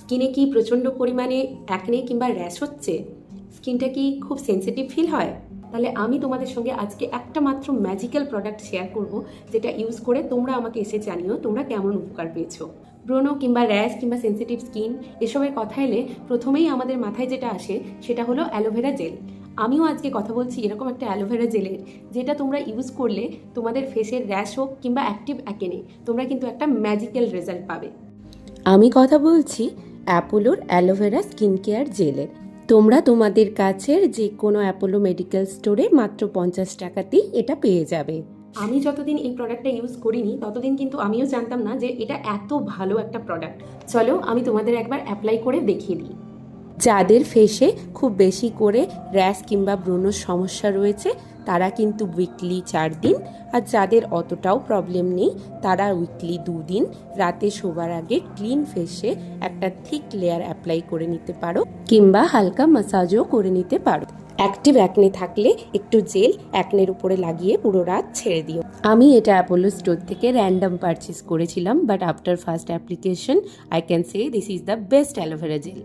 স্কিনে কি প্রচণ্ড পরিমাণে অ্যাকনে কিংবা র্যাশ হচ্ছে? স্কিনটা কি খুব সেনসিটিভ ফিল হয়? তাহলে আমি তোমাদের সঙ্গে আজকে একটা মাত্র ম্যাজিক্যাল প্রোডাক্ট শেয়ার করব, যেটা ইউজ করে তোমরা আমাকে এসে জানিও তোমরা কেমন উপকার পেয়েছো। ব্রণ কিংবা র্যাশ কিংবা সেনসিটিভ স্কিন এসবের কথা এলে প্রথমেই আমাদের মাথায় যেটা আসে সেটা হলো অ্যালোভেরা জেল। আমিও আজকে কথা বলছি এরকম একটা অ্যালোভেরা জেলের, যেটা তোমরা ইউজ করলে তোমাদের ফেসের র্যাশ হোক কিংবা অ্যাক্টিভ অ্যাকেনে তোমরা কিন্তু একটা ম্যাজিক্যাল রেজাল্ট পাবে। আমি কথা বলছি অ্যাপোলোর অ্যালোভেরা স্কিন কেয়ার জেলের। তোমরা তোমাদের কাছের যে কোনো অ্যাপোলো মেডিকেল স্টোরে মাত্র 50 টাকাতেই এটা পেয়ে যাবে। আমি যতদিন এই প্রোডাক্টটা ইউজ করিনি ততদিন কিন্তু আমিও জানতাম না যে এটা এত ভালো একটা প্রোডাক্ট। চলো আমি তোমাদের একবার অ্যাপ্লাই করে দেখিয়ে দিই। যাদের ফেসে খুব বেশি করে র্যাশ কিংবা ব্রণর সমস্যা রয়েছে তারা কিন্তু উইকলি 4 দিন, আর যাদের অতটাও প্রবলেম নেই তারা উইকলি 2 দিন রাতে শোবার আগে ক্লিন ফেসে একটা থিক লেয়ার অ্যাপ্লাই করে নিতে পারো, কিংবা হালকা ম্যাসাজও করে নিতে পারো। অ্যাক্টিভ অ্যাকনে থাকলে একটু জেল অ্যাকনের উপরে লাগিয়ে পুরো রাত ছেড়ে দিও। আমি এটা অ্যাপোলো স্টোর থেকে র্যান্ডম পারচেস করেছিলাম, but after first application I can say this is the best aloe vera gel.